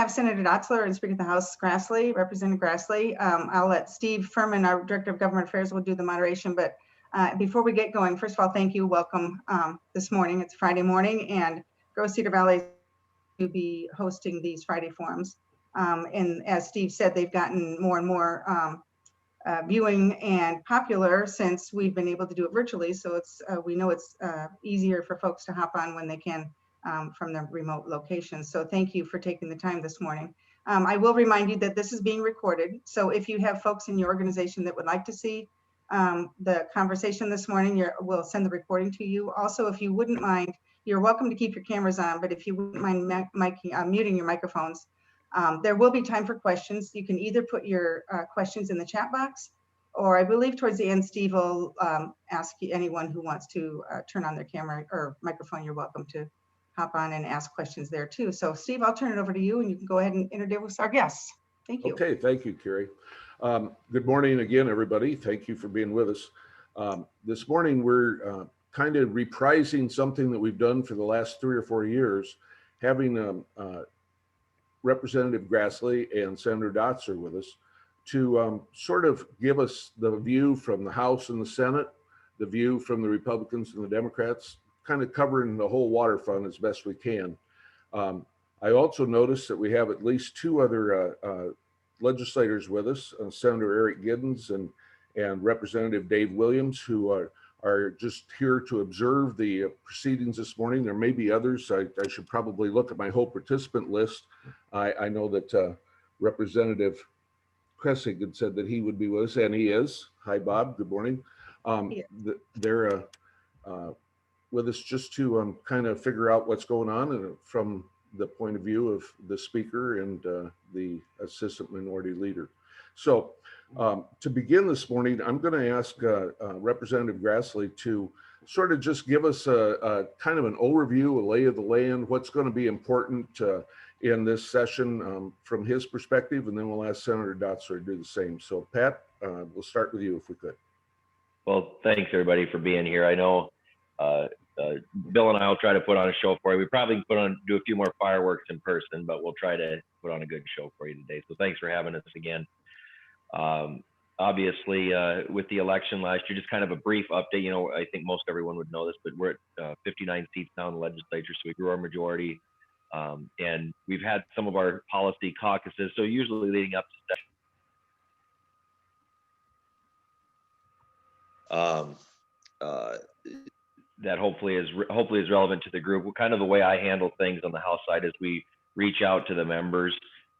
Have Senator Dotzler and Speaker of the House Grassley, Representative Grassley. I'll let Steve Furman, our Director of Government Affairs, will do the moderation. But before we get going, first of all, thank you. Welcome this morning. It's Friday morning, and Cedar Valley to be hosting these Friday forums. And as Steve said, they've gotten more and more viewing and popular since we've been able to do it virtually. So it's we know it's easier for folks to hop on when they can from their remote locations. So thank you for taking the time this morning. I will remind you that this is being recorded. So if you have folks in your organization that would like to see the conversation this morning, we'll send the recording to you. Also, if you wouldn't mind, you're welcome to keep your cameras on, but if you wouldn't mind muting your microphones, there will be time for questions. You can either put your questions in the chat box, or I believe towards the end, Steve will ask anyone who wants to turn on their camera or microphone, you're welcome to hop on and ask questions there too. So Steve, I'll turn it over to you and you can go ahead and introduce our guests. Thank you. Okay, thank you, Carrie. Good morning again, everybody. Thank you for being with us. This morning, we're kind of reprising something that we've done for the last 3 or 4 years, having Representative Grassley and Senator Dotzler with us to sort of give us the view from the House and the Senate, the view from the Republicans and the Democrats, kind of covering the whole waterfront as best we can. I also noticed that we have at least 2 other legislators with us, Senator Eric Giddens and Representative Dave Williams, who are just here to observe the proceedings this morning. There may be others. I should probably look at my whole participant list. I know that Representative Kressig had said that he would be with us, and he is. Hi, Bob. Good morning. They're with us just to kind of figure out what's going on from the point of view of the speaker and the assistant minority leader. So to begin this morning, I'm going to ask Representative Grassley to sort of just give us a kind of an overview, a lay of the land, what's going to be important in this session from his perspective, and then we'll ask Senator Dotzler to do the same. So Pat, we'll start with you if we could. Well, thanks everybody for being here. I know Bill and I will try to put on a show for you. We probably do a few more fireworks in person, but we'll try to put on a good show for you today. So thanks for having us again. Obviously, with the election last year, just kind of a brief update. You know, I think most everyone would know this, but we're at 59 seats now in the legislature, so we grew our majority. And we've had some of our policy caucuses. So usually leading up to that hopefully is relevant to the group. Kind of the way I handle things on the House side is we reach out to the members,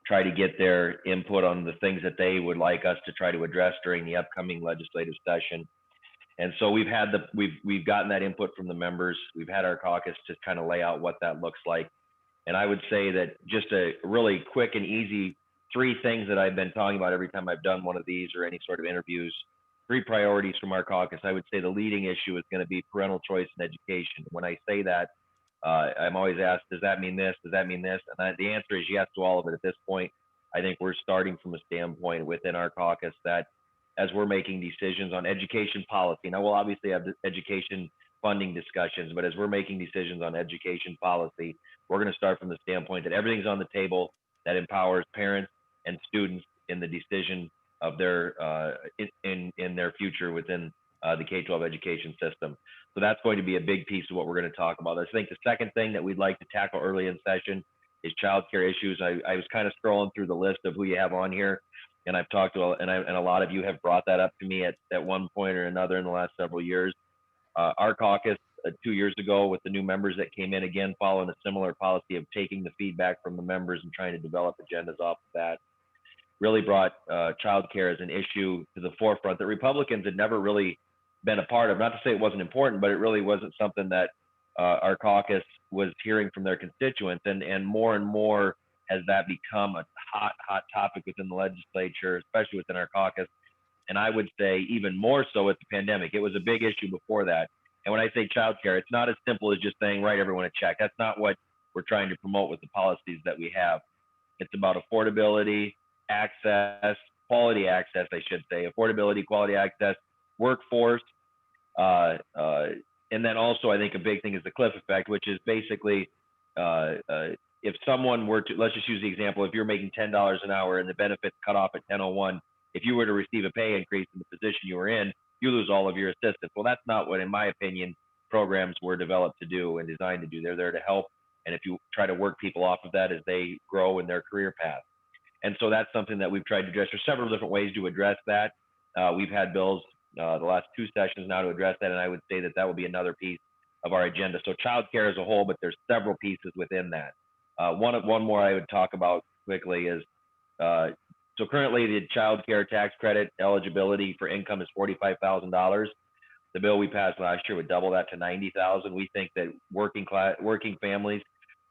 try to get their input on the things that they would like us to try to address during the upcoming legislative session. And so we've gotten that input from the members. We've had our caucus to kind of lay out what that looks like. And I would say that just a really quick and easy 3 things that I've been talking about every time I've done one of these or any sort of interviews, 3 priorities from our caucus. I would say the leading issue is going to be parental choice in education. When I say that, I'm always asked, does that mean this? Does that mean this? And the answer is yes to all of it at this point. I think we're starting from a standpoint within our caucus that as we're making decisions on education policy, now we'll obviously have education funding discussions, but as we're making decisions on education policy, we're going to start from the standpoint that everything's on the table that empowers parents and students in the decision of their in their future within the K-12 education system. So that's going to be a big piece of what we're going to talk about. I think the second thing that we'd like to tackle early in session is childcare issues. I was kind of scrolling through the list of who you have on here, and I've talked to, and a lot of you have brought that up to me at one point or another in the last several years. Our caucus 2 years ago with the new members that came in, again, following a similar policy of taking the feedback from the members and trying to develop agendas off of that, really brought childcare as an issue to the forefront that Republicans had never really been a part of. Not to say it wasn't important, but it really wasn't something that our caucus was hearing from their constituents. And more has that become a hot topic within the legislature, especially within our caucus. And I would say even more so with the pandemic. It was a big issue before that. And when I say childcare, it's not as simple as just saying, write everyone a check. That's not what we're trying to promote with the policies that we have. It's about affordability, access, quality access, I should say, affordability, quality access, workforce. And then also, I think a big thing is the cliff effect, which is basically if someone were to, let's just use the example, if you're making $10 an hour and the benefits cut off at 10:01, if you were to receive a pay increase in the position you were in, you lose all of your assistance. Well, that's not what, in my opinion, programs were developed to do and designed to do. They're there to help. And if you try to work people off of that as they grow in their career path. And so that's something that we've tried to address. There's several different ways to address that. We've had bills the last 2 sessions now to address that. And I would say that that will be another piece of our agenda. So childcare as a whole, but there's several pieces within that. One more I would talk about quickly is, so currently the child care tax credit eligibility for income is $45,000. The bill we passed last year would double that to $90,000. We think that working families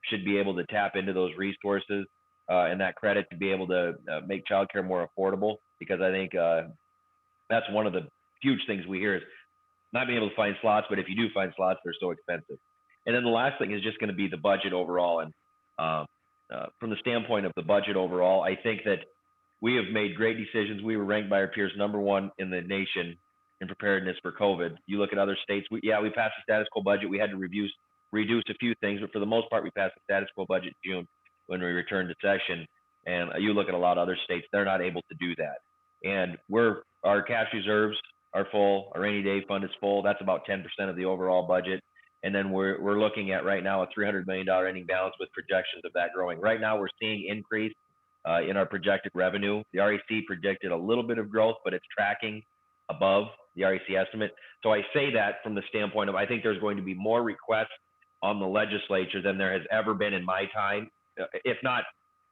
should be able to tap into those resources and that credit to be able to make child care more affordable, because I think that's one of the huge things we hear is not being able to find slots, but if you do find slots, they're so expensive. And then the last thing is just going to be the budget overall. And from the standpoint of the budget overall, I think that we have made great decisions. We were ranked by our peers #1 in the nation in preparedness for COVID. You look at other states, we passed the status quo budget. We had to reduce a few things, but for the most part, we passed the status quo budget in June when we returned to session. And you look at a lot of other states, they're not able to do that. And our cash reserves are full, our rainy day fund is full. That's about 10% of the overall budget. And then we're looking at right now a $300 million ending balance with projections of that growing. Right now, we're seeing increase in our projected revenue. The REC predicted a little bit of growth, but it's tracking above the REC estimate. So I say that from the standpoint of, I think there's going to be more requests on the legislature than there has ever been in my time, if not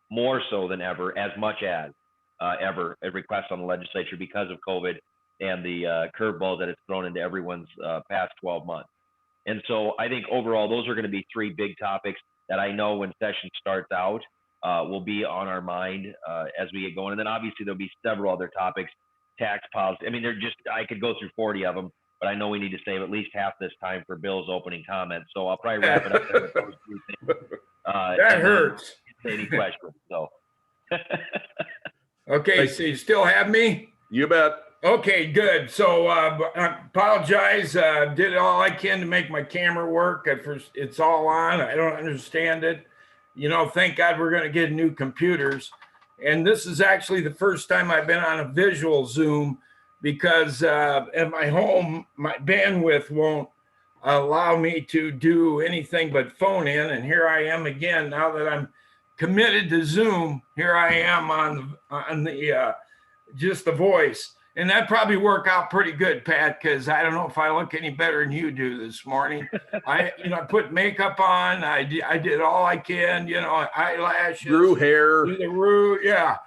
more so than ever, as much as ever, a request on the legislature because of COVID and the curveball that it's thrown into everyone's past 12 months. And so I think overall, those are going to be 3 big topics that I know when session starts out will be on our mind as we get going. And then obviously there'll be several other topics, tax policy. I mean, I could go through 40 of them, but I know we need to save at least half this time for Bill's opening comments. So I'll probably wrap it up there with those 3 things. That hurts. Any questions? So. Okay, so you still have me? You bet. Okay, good. So I apologize. Did all I can to make my camera work. It's all on. I don't understand it. Thank God we're going to get new computers. And this is actually the first time I've been on a visual Zoom because at my home, my bandwidth won't allow me to do anything but phone in. And here I am again, now that I'm committed to Zoom, here I am on the just the voice. And that probably worked out pretty good, Pat, because I don't know if I look any better than you do this morning. I put makeup on. I did all I can, eyelashes. Grew hair. Do the root. Yeah.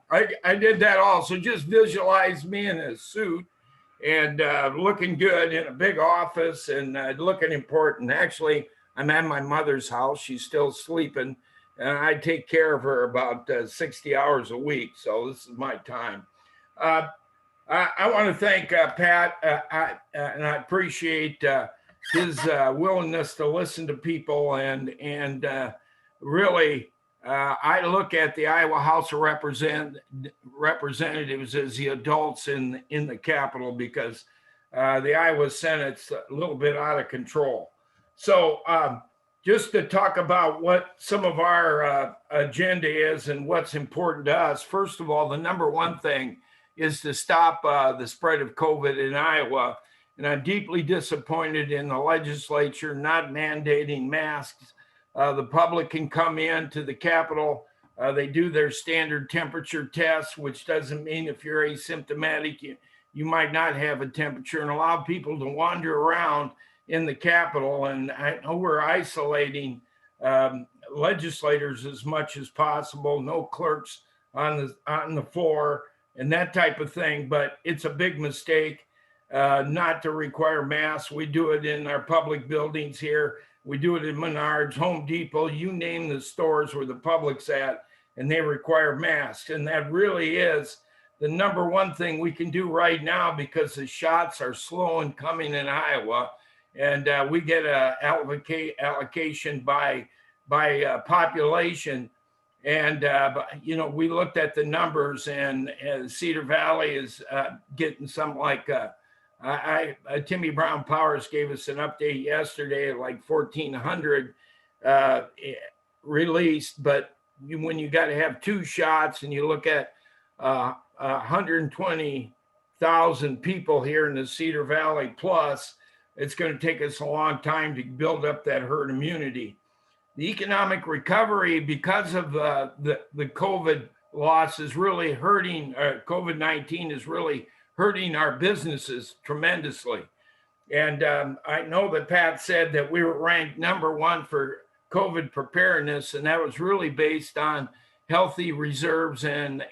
I did that all. So just visualize me in a suit and looking good in a big office and looking important. Actually, I'm at my mother's house. She's still sleeping. And I take care of her about 60 hours a week. So this is my time. I want to thank Pat, and I appreciate his willingness to listen to people. And really, I look at the Iowa House of Representatives as the adults in the Capitol because the Iowa Senate's a little bit out of control. So just to talk about what some of our agenda is and what's important to us, first of all, the #1 thing is to stop the spread of COVID in Iowa. And I'm deeply disappointed in the legislature not mandating masks. The public can come in to the Capitol. They do their standard temperature tests, which doesn't mean if you're asymptomatic, you might not have a temperature, and allow people to wander around in the Capitol. And I know we're isolating legislators as much as possible, no clerks on the floor and that type of thing, but it's a big mistake not to require masks. We do it in our public buildings here. We do it in Menards, Home Depot, you name the stores where the public's at, and they require masks. And that really is the #1 thing we can do right now because the shots are slow in coming in Iowa. And we get a allocation by population. And, we looked at the numbers, and Cedar Valley is getting something like, Timmy Brown Powers gave us an update yesterday at like 1,400 released, but when you got to have 2 shots and you look at 120,000 people here in the Cedar Valley plus, it's going to take us a long time to build up that herd immunity. The economic recovery, because of the COVID loss, is really hurting. COVID-19 is really hurting our businesses tremendously. And I know that Pat said that we were ranked #1 for COVID preparedness, and that was really based on healthy reserves and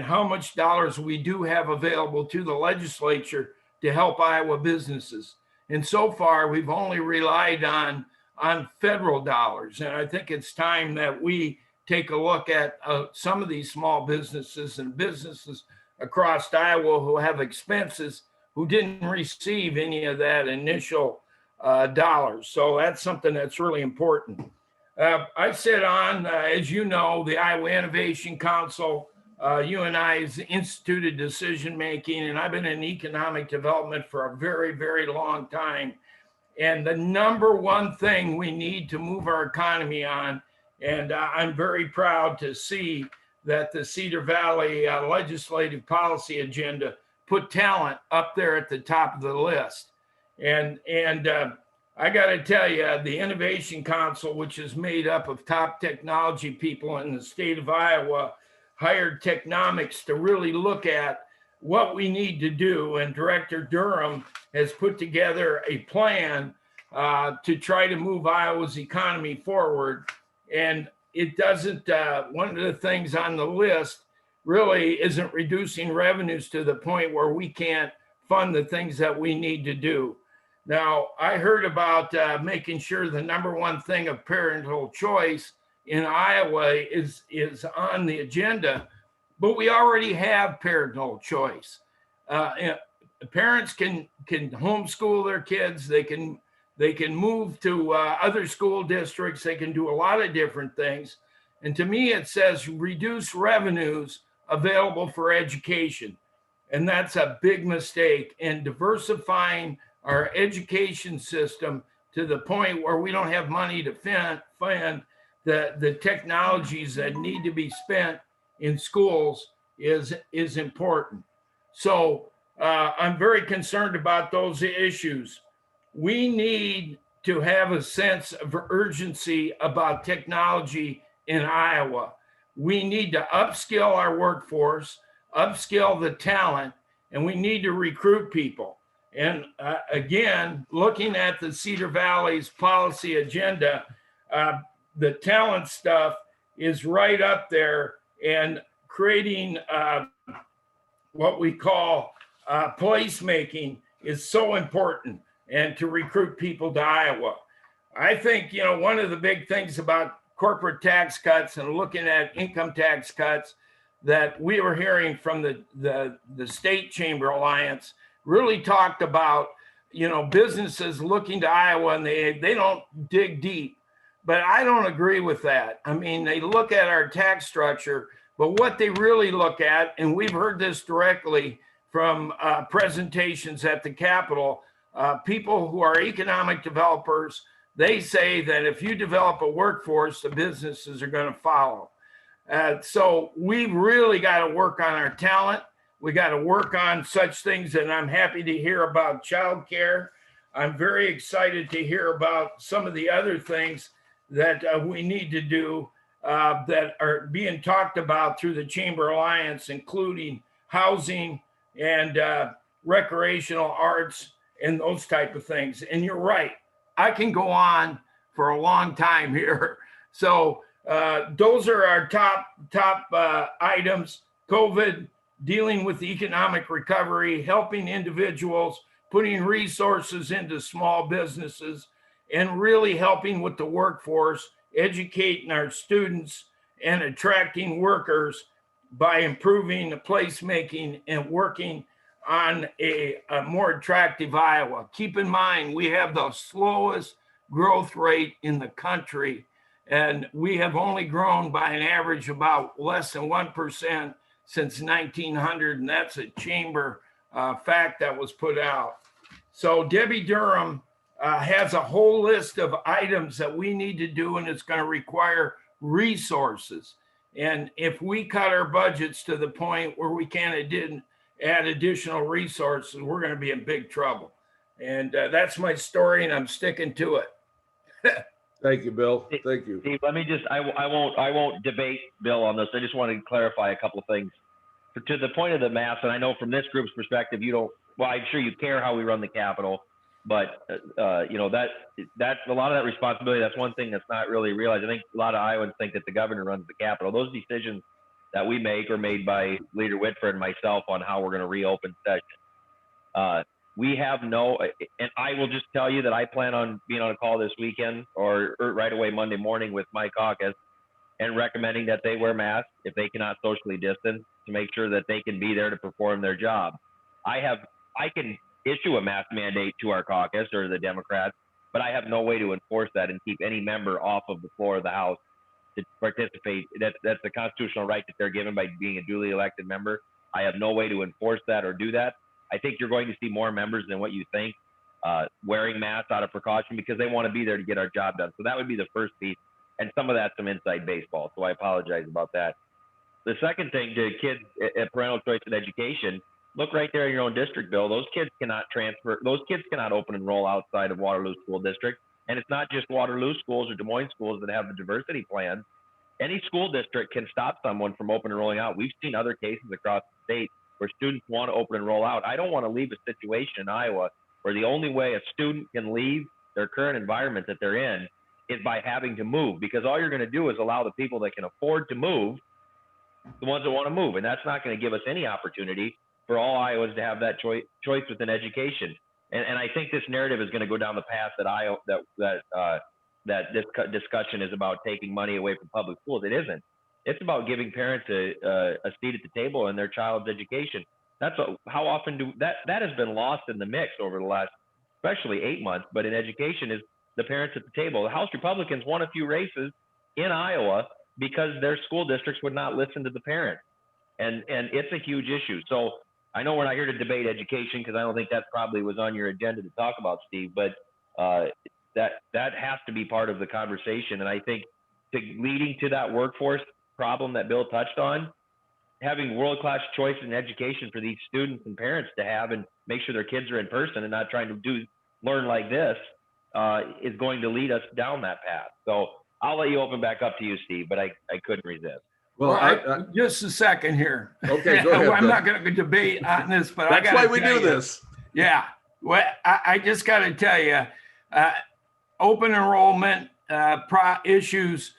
how much dollars we do have available to the legislature to help Iowa businesses. And so far, we've only relied on federal dollars. And I think it's time that we take a look at some of these small businesses and businesses across Iowa who have expenses who didn't receive any of that initial dollars. So that's something that's really important. I sit on, as you know, the Iowa Innovation Council. You and I has instituted decision-making, and I've been in economic development for a very, very long time. And the #1 thing we need to move our economy on, and I'm very proud to see that the Cedar Valley legislative policy agenda put talent up there at the top of the list. And I got to tell you, the Innovation Council, which is made up of top technology people in the state of Iowa, hired Technomics to really look at what we need to do. And Director Durham has put together a plan to try to move Iowa's economy forward. And it doesn't, one of the things on the list really isn't reducing revenues to the point where we can't fund the things that we need to do. Now, I heard about making sure the #1 thing of parental choice in Iowa is on the agenda, but we already have parental choice. Parents can homeschool their kids. They can move to other school districts. They can do a lot of different things. And to me, it says reduce revenues available for education. And that's a big mistake. And diversifying our education system to the point where we don't have money to fund the technologies that need to be spent in schools is important. So I'm very concerned about those issues. We need to have a sense of urgency about technology in Iowa. We need to upskill our workforce, upskill the talent, and we need to recruit people. And again, looking at the Cedar Valley's policy agenda, the talent stuff is right up there, and creating what we call placemaking is so important, and to recruit people to Iowa. I think, one of the big things about corporate tax cuts and looking at income tax cuts that we were hearing from the State Chamber Alliance really talked about, businesses looking to Iowa, and they don't dig deep. But I don't agree with that. I mean, they look at our tax structure, but what they really look at, and we've heard this directly from presentations at the Capitol, people who are economic developers, they say that if you develop a workforce, the businesses are going to follow. So we've really got to work on our talent. We got to work on such things, and I'm happy to hear about childcare. I'm very excited to hear about some of the other things that we need to do that are being talked about through the Chamber Alliance, including housing and recreational arts and those type of things. And you're right, I can go on for a long time here. So those are our top items: COVID, dealing with economic recovery, helping individuals, putting resources into small businesses, and really helping with the workforce, educating our students and attracting workers by improving the placemaking and working on a more attractive Iowa. Keep in mind, we have the slowest growth rate in the country, and we have only grown by an average about less than 1% since 1900, and that's a chamber fact that was put out. So Debbie Durham has a whole list of items that we need to do, and it's going to require resources. And if we cut our budgets to the point where we can't add additional resources, we're going to be in big trouble. And that's my story, and I'm sticking to it. Thank you, Bill. Thank you. Steve, let me just, I won't debate Bill on this. I just want to clarify a couple of things. To the point of the math, and I know from this group's perspective, you don't, well, I'm sure you care how we run the Capitol, but you know, that's a lot of that responsibility. That's one thing that's not really realized. I think a lot of Iowans think that the governor runs the Capitol. Those decisions that we make are made by Leader Whitford and myself on how we're going to reopen session. We have no, and I will just tell you that I plan on being on a call this weekend or right away Monday morning with my caucus and recommending that they wear masks if they cannot socially distance to make sure that they can be there to perform their job. I can issue a mask mandate to our caucus or the Democrats, but I have no way to enforce that and keep any member off of the floor of the House to participate. That's the constitutional right that they're given by being a duly elected member. I have no way to enforce that or do that. I think you're going to see more members than what you think wearing masks out of precaution because they want to be there to get our job done. So that would be the first piece. And some of that's some inside baseball. So I apologize about that. The second thing to kids at parental choice in education, look right there in your own district, Bill. Those kids cannot transfer. Those kids cannot open and roll outside of Waterloo School District. And it's not just Waterloo schools or Des Moines schools that have the diversity plan. Any school district can stop someone from open and rolling out. We've seen other cases across the state where students want to open and roll out. I don't want to leave a situation in Iowa where the only way a student can leave their current environment that they're in is by having to move, because all you're going to do is allow the people that can afford to move, the ones that want to move. And that's not going to give us any opportunity for all Iowans to have that choice within education. And I think this narrative is going to go down the path that this discussion is about taking money away from public schools. It isn't. It's about giving parents a seat at the table in their child's education. How often that has been lost in the mix over the last, especially 8 months, but in education is the parents at the table. The House Republicans won a few races in Iowa because their school districts would not listen to the parents. And it's a huge issue. So I know we're not here to debate education because I don't think that probably was on your agenda to talk about, Steve, but that has to be part of the conversation. And I think leading to that workforce problem that Bill touched on, having world-class choice in education for these students and parents to have and make sure their kids are in person and not trying to learn like this is going to lead us down that path. So I'll let you open back up to you, Steve, but I couldn't resist. Well, just a second here. Okay, go ahead. I'm not going to debate on this, but that's why we do this. Yeah. Well, I just got to tell you, open enrollment issues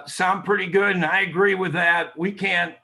sound pretty good, and I agree with that. We can't,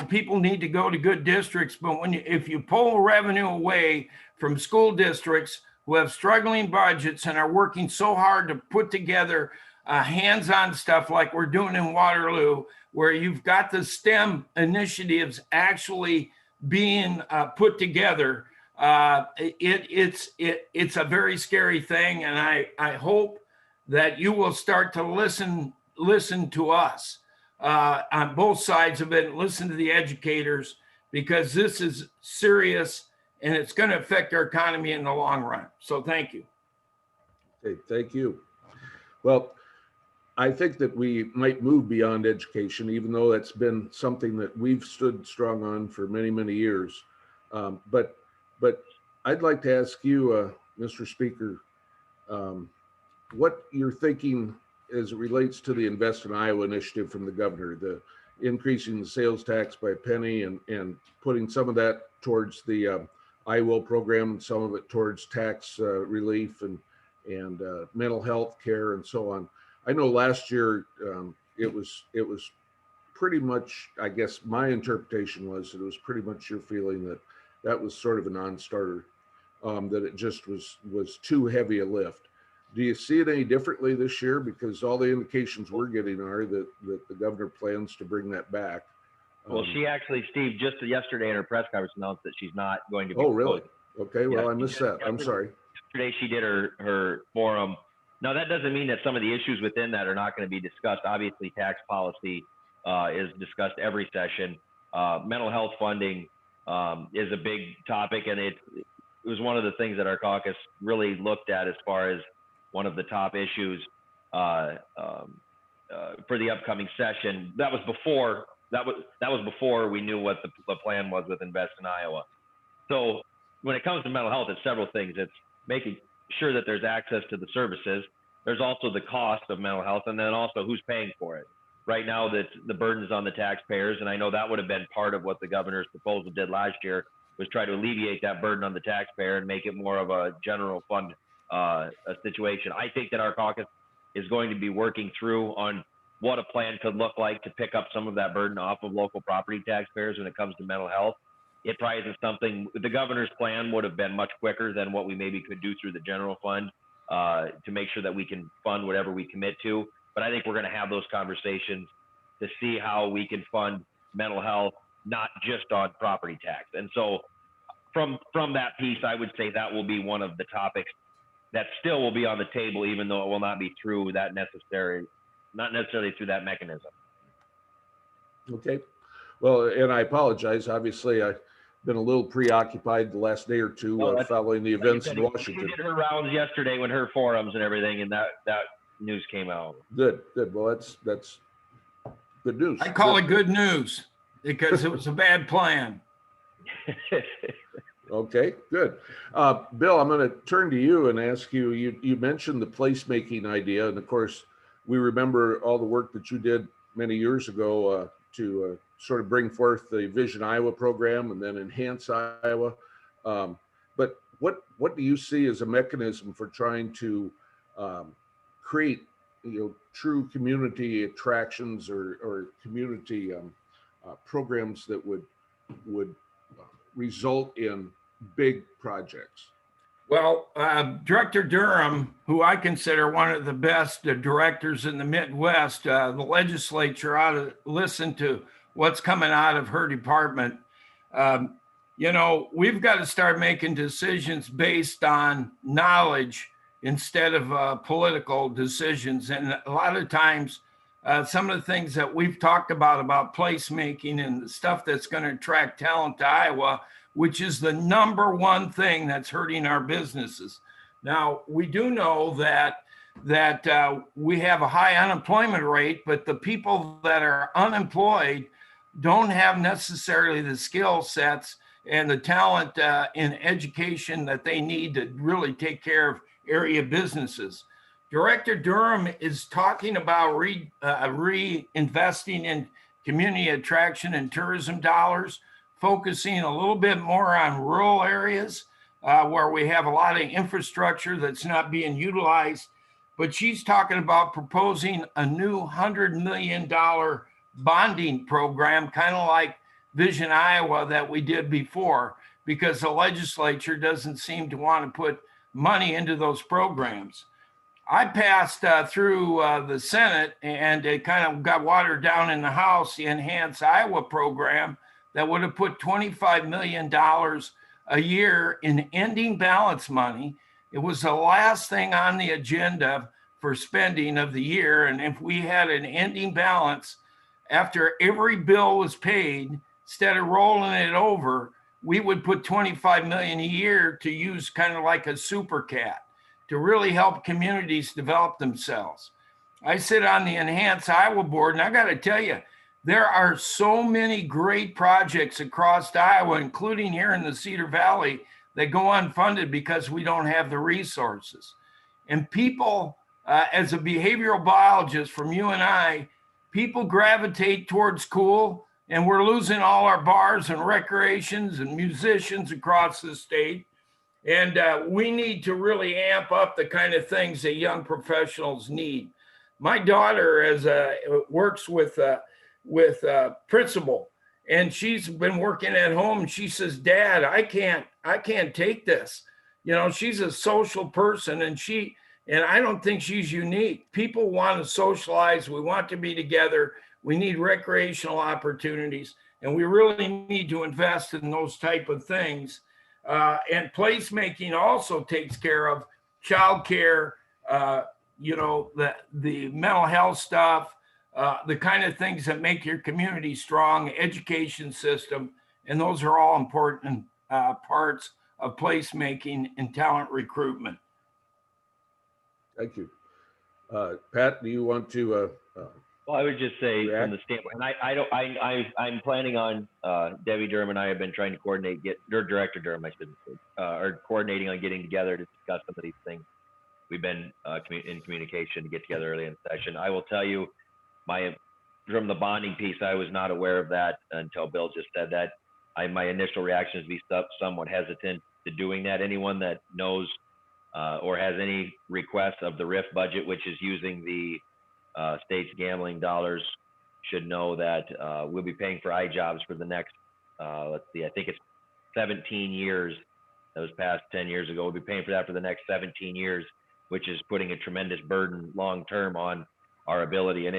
people need to go to good districts, but if you pull revenue away from school districts who have struggling budgets and are working so hard to put together hands-on stuff like we're doing in Waterloo, where you've got the STEM initiatives actually being put together, it's a very scary thing, and I hope that you will start to listen to us on both sides of it, and listen to the educators, because this is serious and it's going to affect our economy in the long run. So thank you. Okay, thank you. Well, I think that we might move beyond education, even though that's been something that we've stood strong on for many, many years. But I'd like to ask you, Mr. Speaker, what you're thinking as it relates to the Invest in Iowa initiative from the governor, the increasing the sales tax by a penny and putting some of that towards the IWIL program and some of it towards tax relief and mental health care and so on. I know last year it was pretty much, I guess my interpretation was that it was pretty much your feeling that was sort of a non-starter, that it just was too heavy a lift. Do you see it any differently this year? Because all the indications we're getting are that the governor plans to bring that back. Well, she actually, Steve, just yesterday in her press conference announced that she's not going to be. Oh, really? Okay, well, I missed that. I'm sorry. Yesterday she did her forum. Now, that doesn't mean that some of the issues within that are not going to be discussed. Obviously, tax policy is discussed every session. Mental health funding is a big topic, and was one of the things that our caucus really looked at as far as one of the top issues for the upcoming session. That was before we knew what the plan was with Invest in Iowa. So when it comes to mental health, it's several things. It's making sure that there's access to the services. There's also the cost of mental health, and then also who's paying for it. Right now, that the burden is on the taxpayers, and I know that would have been part of what the governor's proposal did last year, was try to alleviate that burden on the taxpayer and make it more of a general fund a situation. I think that our caucus is going to be working through on what a plan could look like to pick up some of that burden off of local property taxpayers when it comes to mental health. It probably isn't something, the governor's plan would have been much quicker than what we maybe could do through the general fund to make sure that we can fund whatever we commit to. But I think we're going to have those conversations to see how we can fund mental health, not just on property tax. And so from that piece, I would say that will be one of the topics that still will be on the table, even though it will not be through that not necessarily through that mechanism. Okay. Well, and I apologize. Obviously, I've been a little preoccupied the last day or two following the events in Washington. She did her rounds yesterday with her forums and everything, and that news came out. Good. Well, that's good news. I call it good news because it was a bad plan. Okay, good. Bill, I'm going to turn to you and ask you, you mentioned the placemaking idea. And of course, we remember all the work that you did many years ago to sort of bring forth the Vision Iowa program and then Enhance Iowa. But what do you see as a mechanism for trying to create, true community attractions or community programs that would result in big projects? Well, Director Durham, who I consider one of the best directors in the Midwest, the legislature ought to listen to what's coming out of her department. We've got to start making decisions based on knowledge instead of political decisions. And a lot of times, some of the things that we've talked about placemaking and the stuff that's going to attract talent to Iowa, which is the number one thing that's hurting our businesses. Now, we do know that we have a high unemployment rate, but the people that are unemployed don't have necessarily the skill sets and the talent in education that they need to really take care of area businesses. Director Durham is talking about reinvesting in community attraction and tourism dollars, focusing a little bit more on rural areas where we have a lot of infrastructure that's not being utilized. But she's talking about proposing a new $100 million bonding program, kind of like Vision Iowa that we did before, because the legislature doesn't seem to want to put money into those programs. I passed through the Senate, and it kind of got watered down in the House, the Enhance Iowa program that would have put $25 million a year in ending balance money. It was the last thing on the agenda for spending of the year. And if we had an ending balance after every bill was paid, instead of rolling it over, we would put $25 million a year to use kind of like a super cat to really help communities develop themselves. I sit on the Enhance Iowa board, and I got to tell you, there are so many great projects across Iowa, including here in the Cedar Valley, that go unfunded because we don't have the resources. And people, as a behavioral biologist from UNI, people gravitate towards cool, and we're losing all our bars and recreations and musicians across the state. And we need to really amp up the kind of things that young professionals need. My daughter works with principal, and she's been working at home, and she says, Dad, I can't take this. She's a social person, and I don't think she's unique. People want to socialize. We want to be together. We need recreational opportunities, and we really need to invest in those type of things. And placemaking also takes care of childcare, the mental health stuff, the kind of things that make your community strong, education system, and those are all important parts of placemaking and talent recruitment. Thank you. Pat, do you want to? Well, I would just say react? from the standpoint, and I'm planning on, Debbie Durham and I have been trying to coordinate, Director Durham, I should say, are coordinating on getting together to discuss some of these things. We've been in communication to get together early in session. I will tell you, from the bonding piece, I was not aware of that until Bill just said that. My initial reaction is to be somewhat hesitant to doing that. Anyone that knows or has any requests of the RIF budget, which is using the state's gambling dollars, should know that we'll be paying for iJobs for the next, let's see, I think it's 17 years. That was passed 10 years ago. We'll be paying for that for the next 17 years, which is putting a tremendous burden long-term on our ability. And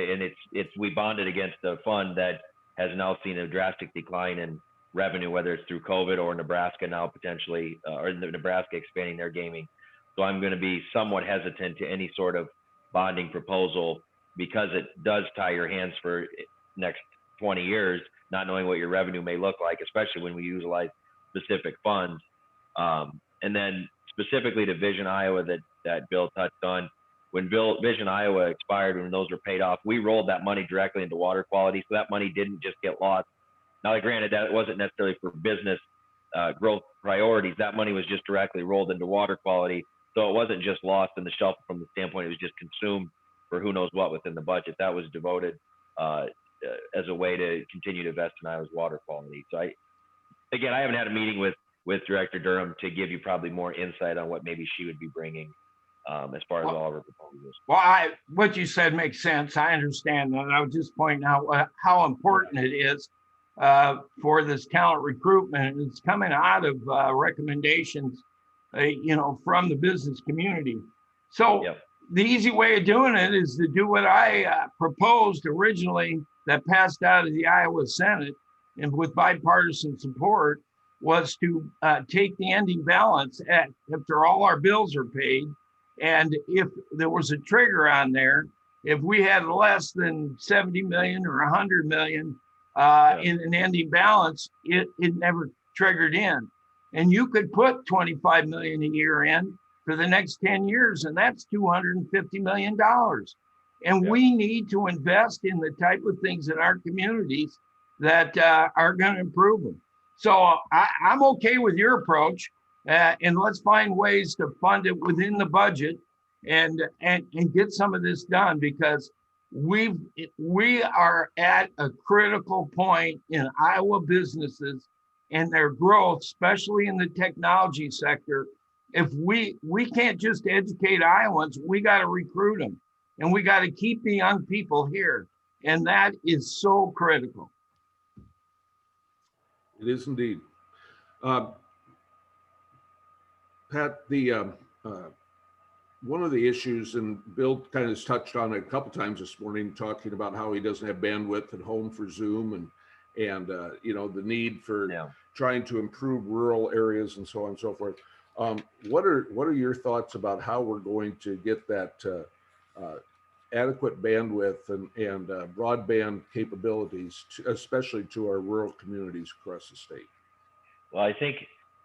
we bonded against a fund that has now seen a drastic decline in revenue, whether it's through COVID or Nebraska now potentially, or Nebraska expanding their gaming. So I'm going to be somewhat hesitant to any sort of bonding proposal, because it does tie your hands for next 20 years, not knowing what your revenue may look like, especially when we utilize specific funds. And then specifically to Vision Iowa that Bill touched on, when Vision Iowa expired, when those were paid off, we rolled that money directly into water quality. So that money didn't just get lost. Now, granted, that wasn't necessarily for business growth priorities. That money was just directly rolled into water quality. So it wasn't just lost in the shelf from the standpoint, it was just consumed for who knows what within the budget. That was devoted as a way to continue to invest in Iowa's water quality. So I haven't had a meeting with Director Durham to give you probably more insight on what maybe she would be bringing as far as all of her proposals. Well, what you said makes sense. I understand that. I was just pointing out how important it is for this talent recruitment. It's coming out of recommendations, from the business community. So the easy way of doing it is to do what I proposed originally that passed out of the Iowa Senate and with bipartisan support, was to take the ending balance after all our bills are paid. And if there was a trigger on there, if we had less than 70 million or 100 million in an ending balance, it never triggered in. And you could put 25 million a year in for the next 10 years, and that's $250 million. And we need to invest in the type of things in our communities that are going to improve them. So I'm okay with your approach, and let's find ways to fund it within the budget and get some of this done, because we are at a critical point in Iowa businesses and their growth, especially in the technology sector. If we can't just educate Iowans, we got to recruit them, and we got to keep the young people here. And that is so critical. It is indeed. Pat, one of the issues, and Bill kind of touched on it a couple times this morning, talking about how he doesn't have bandwidth at home for Zoom and the need for trying to improve rural areas and so on and so forth. What are your thoughts about how we're going to get that adequate bandwidth and broadband capabilities, especially to our rural communities across the state? Well, I think,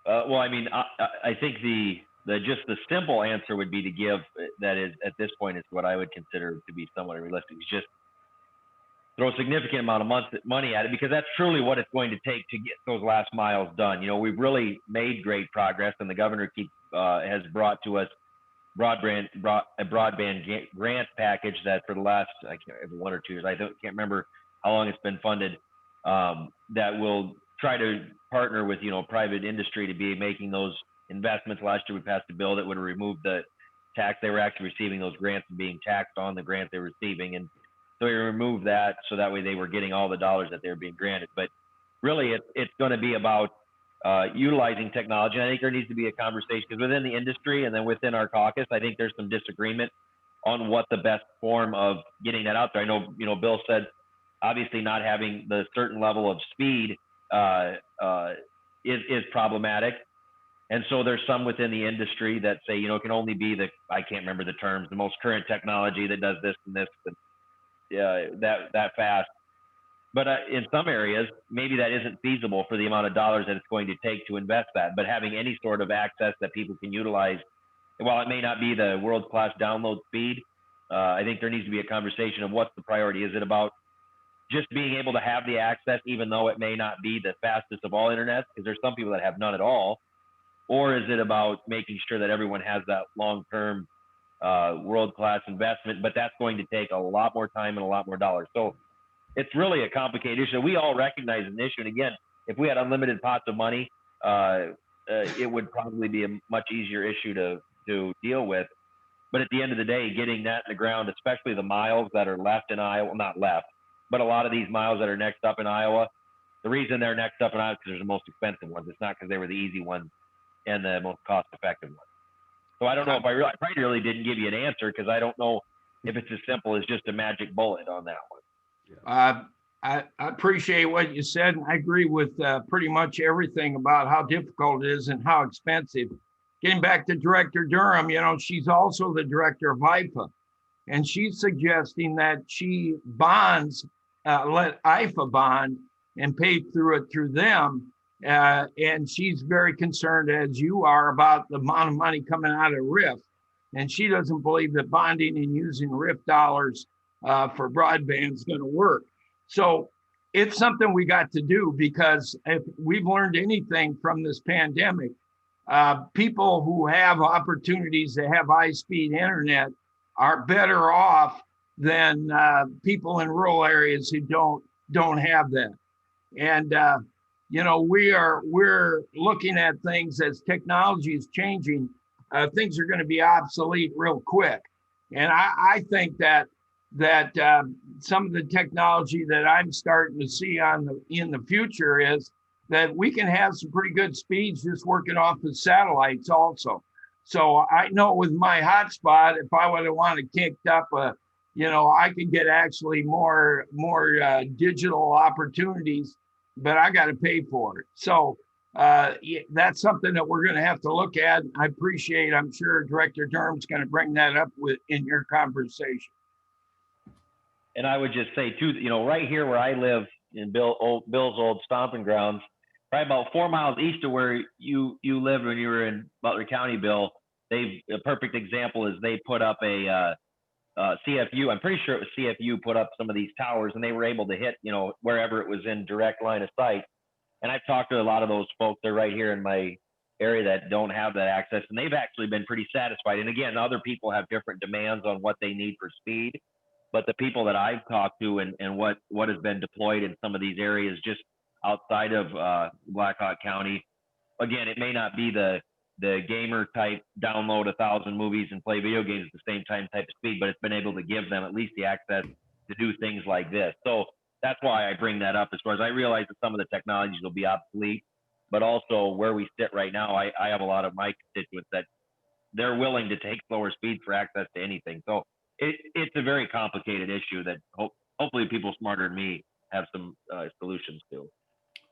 I think just the simple answer would be to give, that is at this point is what I would consider to be somewhat unrealistic, is just throw a significant amount of money at it, because that's truly what it's going to take to get those last miles done. We've really made great progress, and the governor has brought to us a broadband grant package that for the last, I can't remember, 1 or 2 years, can't remember how long it's been funded, that will try to partner with, private industry to be making those investments. Last year we passed a bill that would remove the tax. They were actually receiving those grants and being taxed on the grant they were receiving. And so we removed that, so that way they were getting all the dollars that they were being granted. But really it's going to be about utilizing technology. And I think there needs to be a conversation, because within the industry and then within our caucus, I think there's some disagreement on what the best form of getting that out there. I know, Bill said, obviously not having the certain level of speed is problematic. And so there's some within the industry that say, it can only be I can't remember the terms, the most current technology that does this and this, and that fast. But in some areas, maybe that isn't feasible for the amount of dollars that it's going to take to invest that. But having any sort of access that people can utilize, while it may not be the world-class download speed, I think there needs to be a conversation of what's the priority. Is it about just being able to have the access, even though it may not be the fastest of all internets, because there's some people that have none at all? Or is it about making sure that everyone has that long-term world-class investment, but that's going to take a lot more time and a lot more dollars. So it's really a complicated issue. We all recognize an issue. And again, if we had unlimited pots of money, it would probably be a much easier issue to deal with. But at the end of the day, getting that in the ground, especially the miles that are left in Iowa, not left, but a lot of these miles that are next up in Iowa, the reason they're next up in Iowa is because they're the most expensive ones. It's not because they were the easy ones and the most cost-effective ones. So I don't know if I probably really didn't give you an answer, because I don't know if it's as simple as just a magic bullet on that one. I appreciate what you said, and I agree with pretty much everything about how difficult it is and how expensive. Getting back to Director Durham, she's also the director of IFA, and she's suggesting that she bonds, let IFA bond and pay through them. And she's very concerned, as you are, about the amount of money coming out of RIF. And she doesn't believe that bonding and using RIF dollars for broadband is going to work. So it's something we got to do, because if we've learned anything from this pandemic, people who have opportunities to have high-speed internet are better off than people in rural areas who don't have that. And we're looking at things as technology is changing. Things are going to be obsolete real quick. And I think that some of the technology that I'm starting to see in the future is that we can have some pretty good speeds just working off the satellites also. So I know with my hotspot, if I would have wanted kicked up I could get actually more digital opportunities, but I got to pay for it. So that's something that we're going to have to look at. I appreciate, I'm sure Director Durham's going to bring that up in your conversation. And I would just say too, right here where I live in Bill's old stomping grounds, right about 4 miles east of where you lived when you were in Butler County, Bill, a perfect example is they put up a CFU. I'm pretty sure it was CFU put up some of these towers, and they were able to hit, wherever it was in direct line of sight. And I've talked to a lot of those folks. They're right here in my area that don't have that access, and they've actually been pretty satisfied. And again, other people have different demands on what they need for speed, but the people that I've talked to and what has been deployed in some of these areas just outside of Blackhawk County, again, it may not be the gamer type download 1,000 movies and play video games at the same time type of speed, but it's been able to give them at least the access to do things like this. So that's why I bring that up, as far as I realize that some of the technologies will be obsolete, but also where we sit right now, I have a lot of my constituents that they're willing to take slower speeds for access to anything. So it's a very complicated issue that hopefully people smarter than me have some solutions to.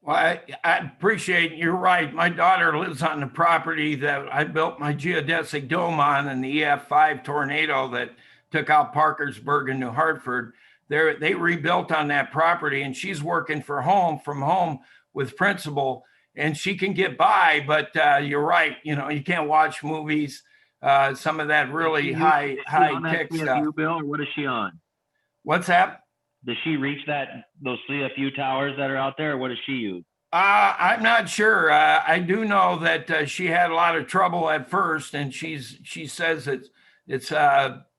Well, I appreciate, you're right. My daughter lives on the property that I built my geodesic dome on in the EF5 tornado that took out Parkersburg and New Hartford. They rebuilt on that property, and she's working from home with principal, and she can get by. But you're right, you can't watch movies. Some of that really high tech stuff. Bill, or what is she on? What's that? Does she reach those CFU towers that are out there, or what does she use? I'm not sure. I do know that she had a lot of trouble at first, and she says it's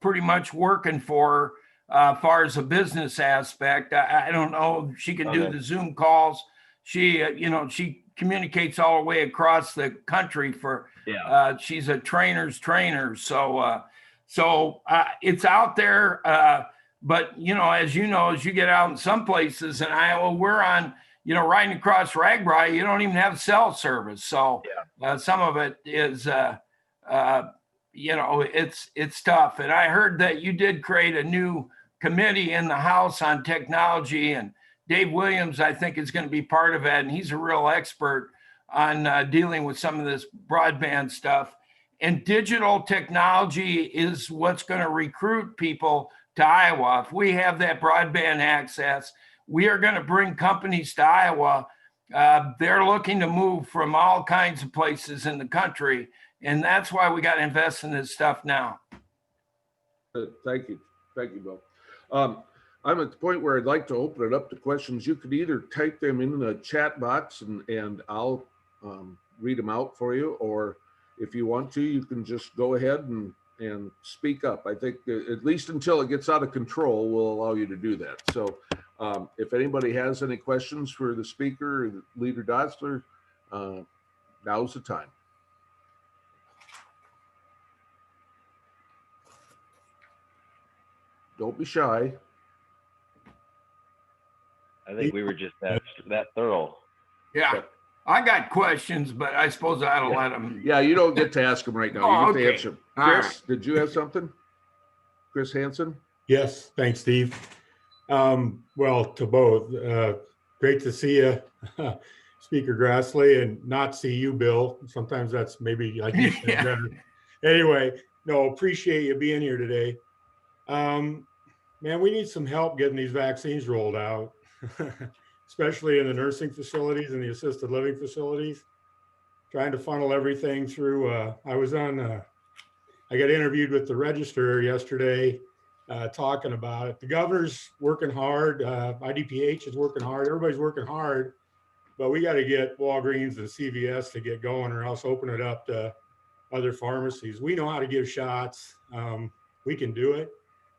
pretty much working for her as far as a business aspect. I don't know. She can do the Zoom calls. She communicates all the way across the country she's a trainer's trainer. So it's out there. But, as you get out in some places in Iowa, we're on, riding across Ragbri, you don't even have cell service. So some of it is, it's tough. And I heard that you did create a new committee in the House on technology, and Dave Williams, I think, is going to be part of it. And he's a real expert on dealing with some of this broadband stuff. And digital technology is what's going to recruit people to Iowa. If we have that broadband access, we are going to bring companies to Iowa. They're looking to move from all kinds of places in the country. And that's why we got to invest in this stuff now. Thank you. Thank you, Bill. I'm at the point where I'd like to open it up to questions. You could either type them in the chat box and I'll read them out for you, or if you want to, you can just go ahead and speak up. I think at least until it gets out of control, we'll allow you to do that. So if anybody has any questions for the speaker or Leader Dotzler, now's the time. Don't be shy. I think we were just that thorough. Yeah, I got questions, but I suppose I ought to let them. Yeah, you don't get to ask them right now. Oh, You get okay. to answer them. Chris, did you have something? Chris Hansen? Yes, thanks, Steve. Well, to both. Great to see you, Speaker Grassley, and not see you, Bill. Sometimes that's maybe like you said better. Anyway, no, appreciate you being here today. Man, we need some help getting these vaccines rolled out, especially in the nursing facilities and the assisted living facilities. Trying to funnel everything through. I got interviewed with the Register yesterday, talking about it. The governor's working hard. IDPH is working hard. Everybody's working hard, but we got to get Walgreens and CVS to get going, or else open it up to other pharmacies. We know how to give shots. We can do it.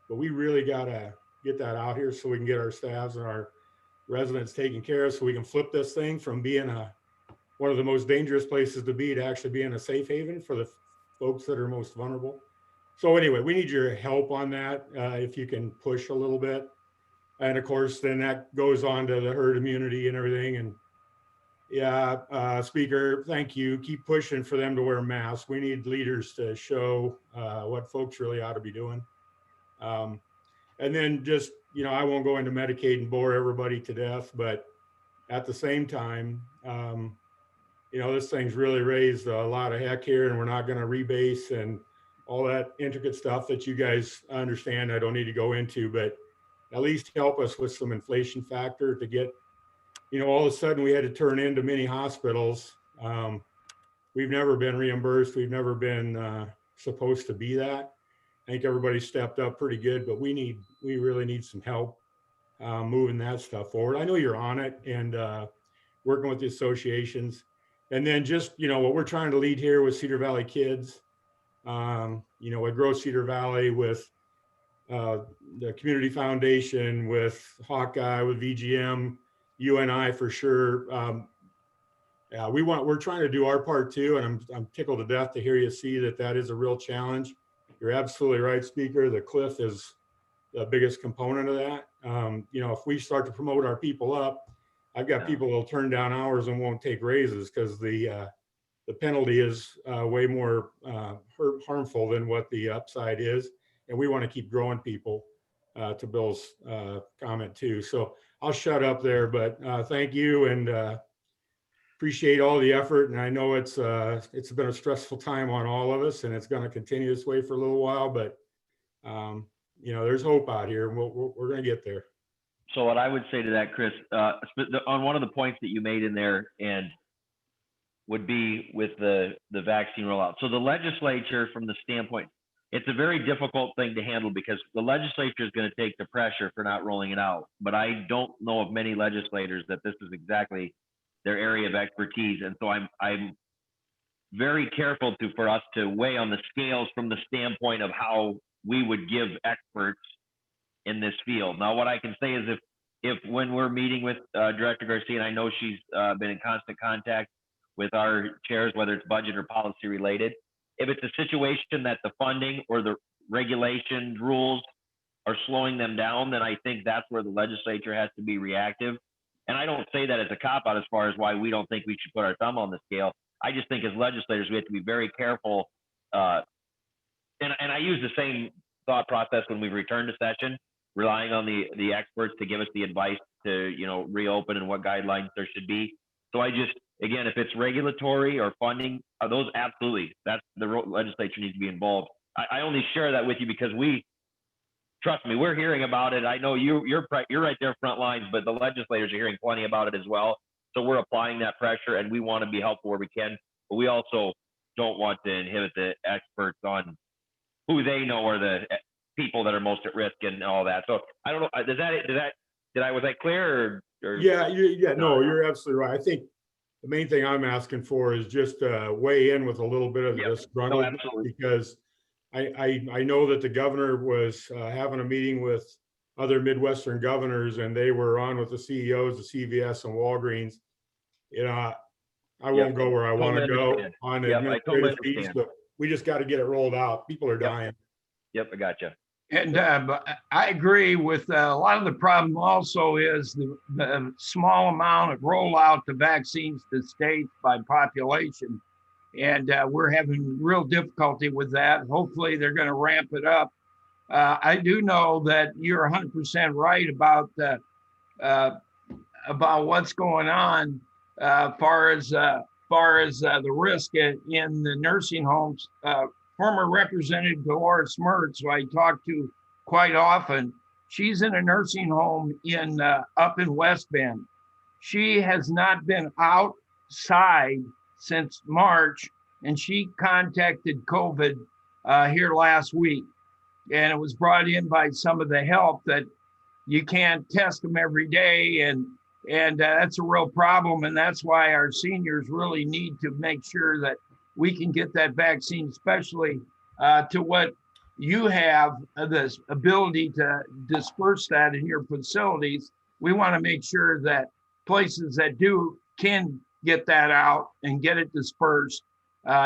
But we really got to get that out here so we can get our staffs and our residents taken care of, so we can flip this thing from being one of the most dangerous places to be to actually being a safe haven for the folks that are most vulnerable. So anyway, we need your help on that, if you can push a little bit. And of course, then that goes on to the herd immunity and everything. And yeah, Speaker, thank you. Keep pushing for them to wear masks. We need leaders to show what folks really ought to be doing. And then just, I won't go into Medicaid and bore everybody to death, but at the same time, this thing's really raised a lot of heck here, and we're not going to rebase and all that intricate stuff that you guys understand. I don't need to go into, but at least help us with some inflation factor to get, all of a sudden we had to turn into mini hospitals. We've never been reimbursed. We've never been supposed to be that. I think everybody stepped up pretty good, but we really need some help moving that stuff forward. I know you're on it and working with the associations. And then just, what we're trying to lead here with Cedar Valley Kids, with Grow Cedar Valley, with the Community Foundation, with Hawkeye, with VGM, UNI for sure. Yeah, we're trying to do our part too. And I'm tickled to death to hear you see that is a real challenge. You're absolutely right, Speaker. The cliff is the biggest component of that. If we start to promote our people up, I've got people that'll turn down hours and won't take raises because the penalty is way more harmful than what the upside is. And we want to keep growing people, to Bill's comment too. So I'll shut up there, but thank you and appreciate all the effort. And I know it's been a stressful time on all of us, and it's going to continue this way for a little while, but there's hope out here, and we're going to get there. So what I would say to that, Chris, on one of the points that you made in there, and would be with the vaccine rollout. So the legislature, from the standpoint, it's a very difficult thing to handle because the legislature is going to take the pressure for not rolling it out. But I don't know of many legislators that this is exactly their area of expertise. And so I'm very careful for us to weigh on the scales from the standpoint of how we would give experts in this field. Now, what I can say is if when we're meeting with Director Garcia, and I know she's been in constant contact with our chairs, whether it's budget or policy related, if it's a situation that the funding or the regulation rules are slowing them down, then I think that's where the legislature has to be reactive. And I don't say that as a cop-out as far as why we don't think we should put our thumb on the scale. I just think as legislators, we have to be very careful. And I use the same thought process when we return to session, relying on the experts to give us the advice to, reopen and what guidelines there should be. So again, if it's regulatory or funding, those absolutely, that's the legislature needs to be involved. I only share that with you because trust me, we're hearing about it. I know you're right there front lines, but the legislators are hearing plenty about it as well. So we're applying that pressure, and we want to be helpful where we can, but we also don't want to inhibit the experts on who they know are the people that are most at risk and all that. So I don't know, was I clear or? Yeah, no, you're absolutely right. I think the main thing I'm asking for is just weigh in with a little bit of this struggle, because I know that the governor was having a meeting with other Midwestern governors, and they were on with the CEOs of CVS and Walgreens. You know, I won't go where I want to go on administrative fees, but we just got to get it rolled out. People are dying. Yep, I gotcha. And I agree with a lot of the problem also is the small amount of rollout of vaccines to states by population. And we're having real difficulty with that. Hopefully they're going to ramp it up. I do know that you're 100% right about what's going on far as the risk in the nursing homes. Former Representative Dolores Mertz, who I talk to quite often, she's in a nursing home up in West Bend. She has not been outside since March, and she contacted COVID here last week. And it was brought in by some of the help that you can't test them every day. And that's a real problem. And that's why our seniors really need to make sure that we can get that vaccine, especially to what you have this ability to disperse that in your facilities. We want to make sure that places that can get that out and get it dispersed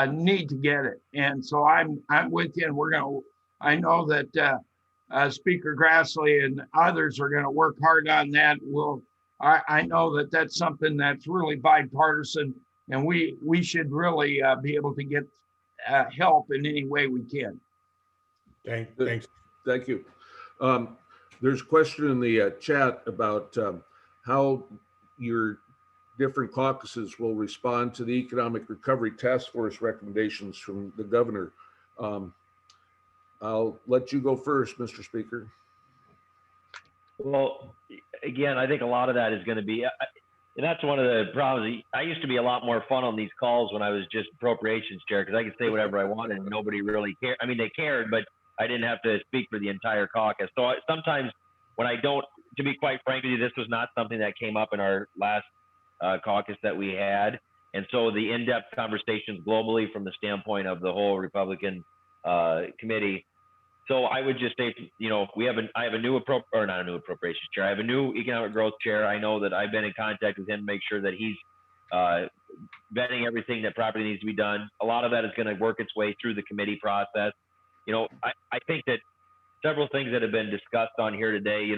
need to get it. And so I'm with you, and I know that Speaker Grassley and others are going to work hard on that. I know that that's something that's really bipartisan, and we should really be able to get help in any way we can. Thanks. Thank you. There's a question in the chat about how your different caucuses will respond to the Economic Recovery Task Force recommendations from the governor. I'll let you go first, Mr. Speaker. Well, again, I think a lot of that is going to be, and that's one of the problems. I used to be a lot more fun on these calls when I was just appropriations chair, because I could say whatever I wanted and nobody really cared. I mean, they cared, but I didn't have to speak for the entire caucus. So sometimes when I don't, to be quite frank with you, this was not something that came up in our last caucus that we had. And so the in-depth conversations globally from the standpoint of the whole Republican committee. So I would just say, I have a new not a new appropriations chair. I have a new economic growth chair. I know that I've been in contact with him to make sure that he's vetting everything that properly needs to be done. A lot of that is going to work its way through the committee process. I think that several things that have been discussed on here today,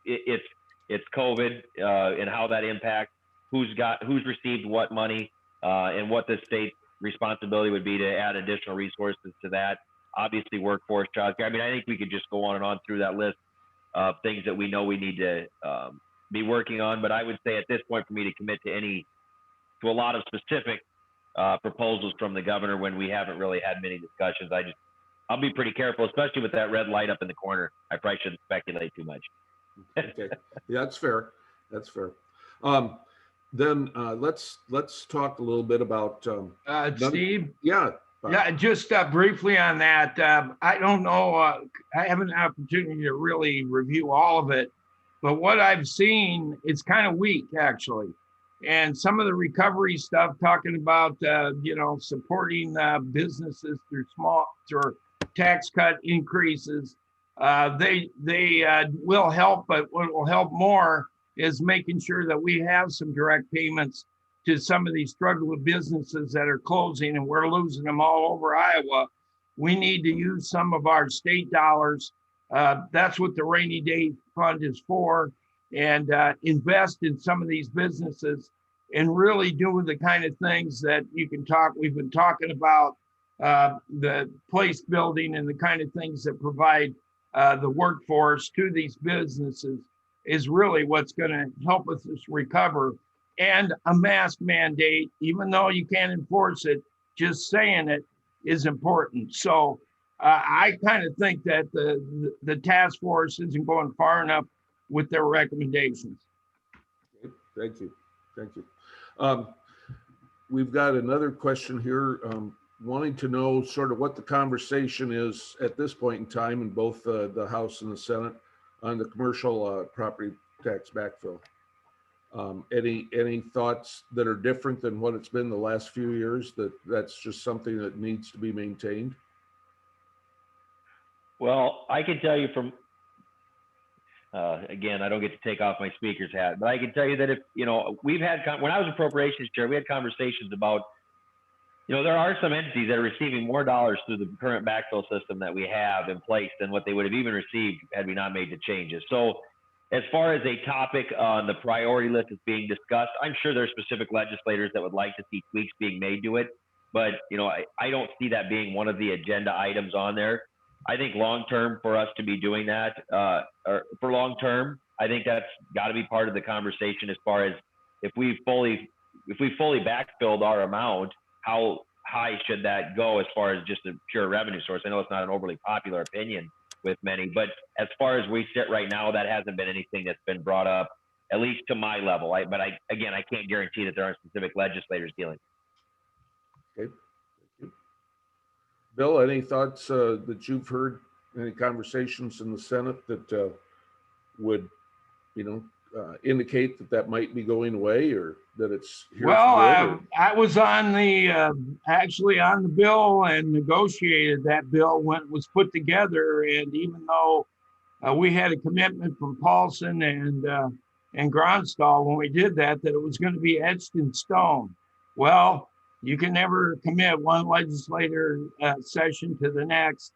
it's COVID and how that impacts who's received what money and what the state responsibility would be to add additional resources to that. Obviously, workforce, childcare. I mean, I think we could just go on and on through that list of things that we know we need to be working on. But I would say at this point, for me to commit to a lot of specific proposals from the governor when we haven't really had many discussions, I'll be pretty careful, especially with that red light up in the corner. I probably shouldn't speculate too much. Okay, yeah, that's fair. That's fair. Then let's talk a little bit about Steve. Yeah. Yeah, just briefly on that. I don't know. I haven't had an opportunity to really review all of it, but what I've seen, it's kind of weak actually. And some of the recovery stuff talking about, supporting businesses through tax cut increases. They will help, but what will help more is making sure that we have some direct payments to some of these struggling businesses that are closing, and we're losing them all over Iowa. We need to use some of our state dollars. That's what the rainy day fund is for, and invest in some of these businesses and really do the kind of things that we've been talking about, the place building and the kind of things that provide the workforce to these businesses is really what's going to help us recover. And a mask mandate, even though you can't enforce it, just saying it is important. So I kind of think that the task force isn't going far enough with their recommendations. Thank you. Thank you. We've got another question here, wanting to know sort of what the conversation is at this point in time in both the House and the Senate on the commercial property tax backfill. Any thoughts that are different than what it's been the last few years, that's just something that needs to be maintained? Well, I can tell you from, again, I don't get to take off my speaker's hat, but I can tell you that if, we've had, when I was appropriations chair, we had conversations about, there are some entities that are receiving more dollars through the current backfill system that we have in place than what they would have even received had we not made the changes. So as far as a topic on the priority list is being discussed, I'm sure there are specific legislators that would like to see tweaks being made to it. But, I don't see that being one of the agenda items on there. I think long-term for us to be doing that, or for long-term, I think that's got to be part of the conversation as far as if we fully backfilled our amount, how high should that go as far as just a pure revenue source? I know it's not an overly popular opinion with many, but as far as we sit right now, that hasn't been anything that's been brought up, at least to my level. But I can't guarantee that there aren't specific legislators dealing. Okay. Bill, any thoughts that you've heard, any conversations in the Senate that would, indicate that might be going away or that it's here? Well, I was on actually on the bill and negotiated that bill when it was put together. And even though we had a commitment from Paulson and Grassley when we did that it was going to be etched in stone. Well, you can never commit one legislator session to the next,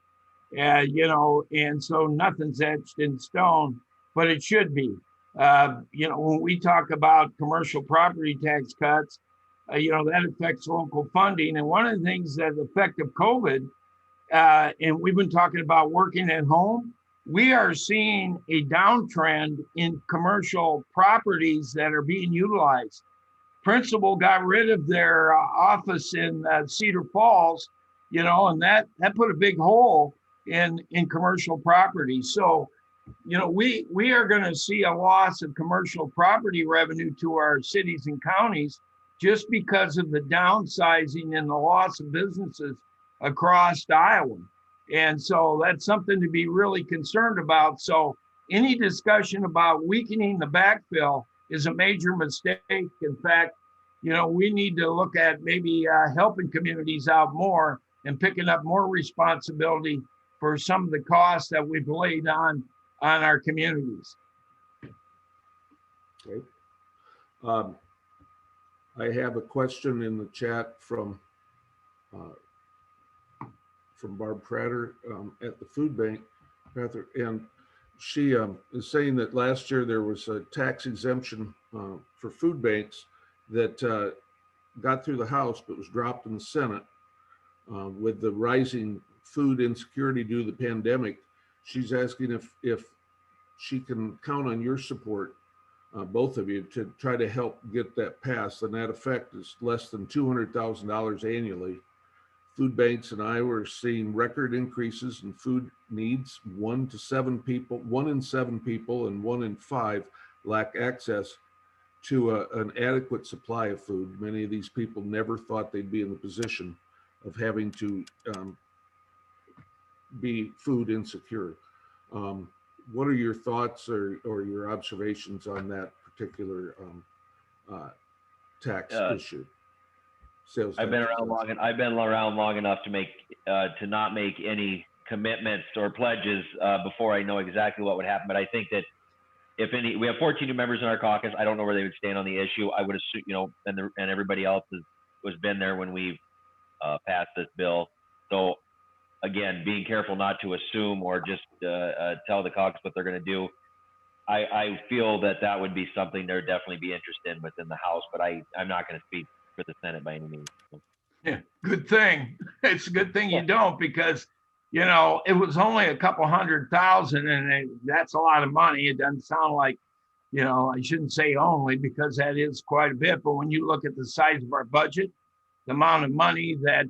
and so nothing's etched in stone, but it should be. When we talk about commercial property tax cuts, that affects local funding. And one of the things that affected COVID, and we've been talking about working at home, we are seeing a downtrend in commercial properties that are being utilized. Principal got rid of their office in Cedar Falls, and that put a big hole in commercial property. So, we are going to see a loss of commercial property revenue to our cities and counties just because of the downsizing and the loss of businesses across Iowa. And so that's something to be really concerned about. So any discussion about weakening the backfill is a major mistake. In fact, we need to look at maybe helping communities out more and picking up more responsibility for some of the costs that we've laid on our communities. Okay. I have a question in the chat from Barb Prater at the food bank, and she is saying that last year there was a tax exemption for food banks that got through the House but was dropped in the Senate with the rising food insecurity due to the pandemic. She's asking if she can count on your support, both of you, to try to help get that passed. And that effect is less than $200,000 annually. Food banks in Iowa are seeing record increases in food needs. 1 in 7 people and 1 in 5 lack access to an adequate supply of food. Many of these people never thought they'd be in the position of having to be food insecure. What are your thoughts or your observations on that particular tax issue? I've been around long enough to not make any commitments or pledges before I know exactly what would happen. But I think that we have 14 new members in our caucus. I don't know where they would stand on the issue. I would assume, and everybody else was been there when we've passed this bill. So again, being careful not to assume or just tell the caucus what they're going to do. I feel that would be something they'd definitely be interested in within the House, but I'm not going to speak for the Senate by any means. Yeah, good thing. It's a good thing you don't, because it was only a couple 100,000, and that's a lot of money. It doesn't sound like, I shouldn't say only, because that is quite a bit. But when you look at the size of our budget, the amount of money that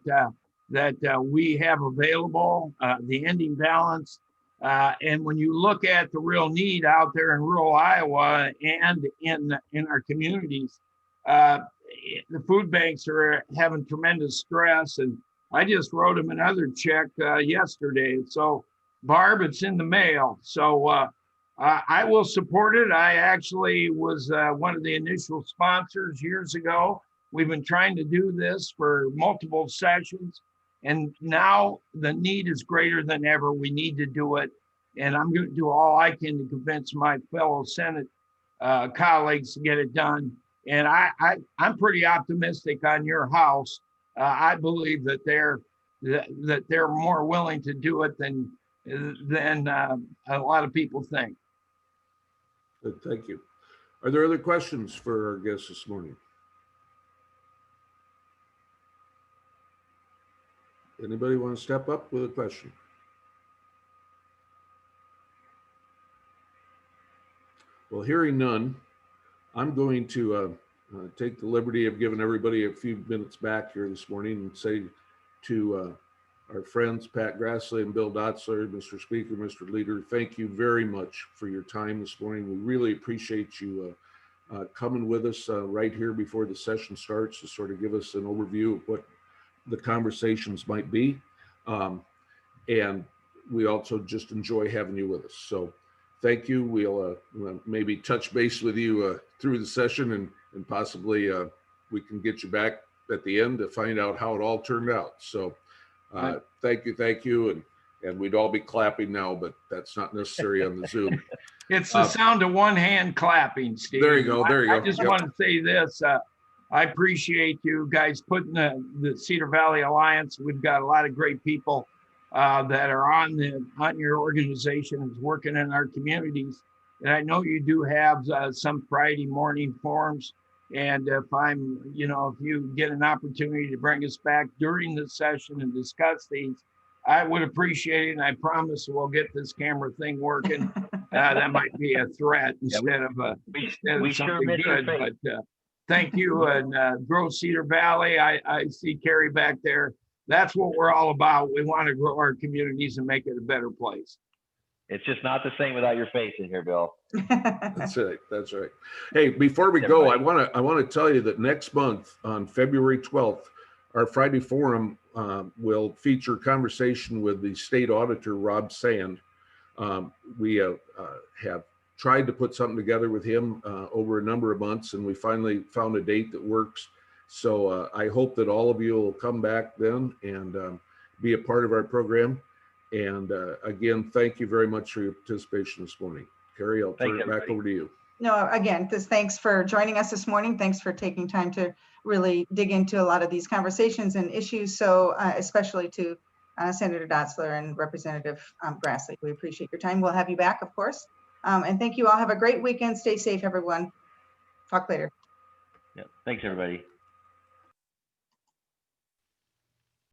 that we have available, the ending balance. And when you look at the real need out there in rural Iowa and in our communities, the food banks are having tremendous stress. And I just wrote them another check yesterday. So Barb, it's in the mail. So I will support it. I actually was one of the initial sponsors years ago. We've been trying to do this for multiple sessions, and now the need is greater than ever. We need to do it, and I'm going to do all I can to convince my fellow Senate colleagues to get it done. And I'm pretty optimistic on your House. I believe that they're more willing to do it than a lot of people think. Good, thank you. Are there other questions for our guests this morning? Anybody want to step up with a question? Well, hearing none, I'm going to take the liberty of giving everybody a few minutes back here this morning and say to our friends, Pat Grassley and Bill Dotzler, Mr. Speaker, Mr. Leader, thank you very much for your time this morning. We really appreciate you coming with us right here before the session starts to sort of give us an overview of what the conversations might be. And we also just enjoy having you with us. So thank you. We'll maybe touch base with you through the session, and possibly we can get you back at the end to find out how it all turned out. So thank you. And we'd all be clapping now, but that's not necessary on the Zoom. It's the sound of one hand clapping, Steve. There you go. There you go. I just want to say this. I appreciate you guys putting the Cedar Valley Alliance. We've got a lot of great people that are on your organization, is working in our communities. And I know you do have some Friday morning forums. And if you get an opportunity to bring us back during the session and discuss these, I would appreciate it. And I promise we'll get this camera thing working. That might be a threat instead of something good. But thank you. And grow Cedar Valley. I see Carrie back there. That's what we're all about. We want to grow our communities and make it a better place. It's just not the same without your face in here, Bill. That's right. That's right. Hey, before we go, I want to tell you that next month on February 12th, our Friday forum will feature conversation with the state auditor, Rob Sand. We have tried to put something together with him over a number of months, and we finally found a date that works. So I hope that all of you will come back then and be a part of our program. And again, thank you very much for your participation this morning. Carrie, I'll turn it back over to you. No, again, thanks for joining us this morning. Thanks for taking time to really dig into a lot of these conversations and issues. So especially to Senator Dotzler and Representative Grassley, we appreciate your time. We'll have you back, of course. And thank you all. Have a great weekend. Stay safe, everyone. Talk later. Yeah. Thanks, everybody.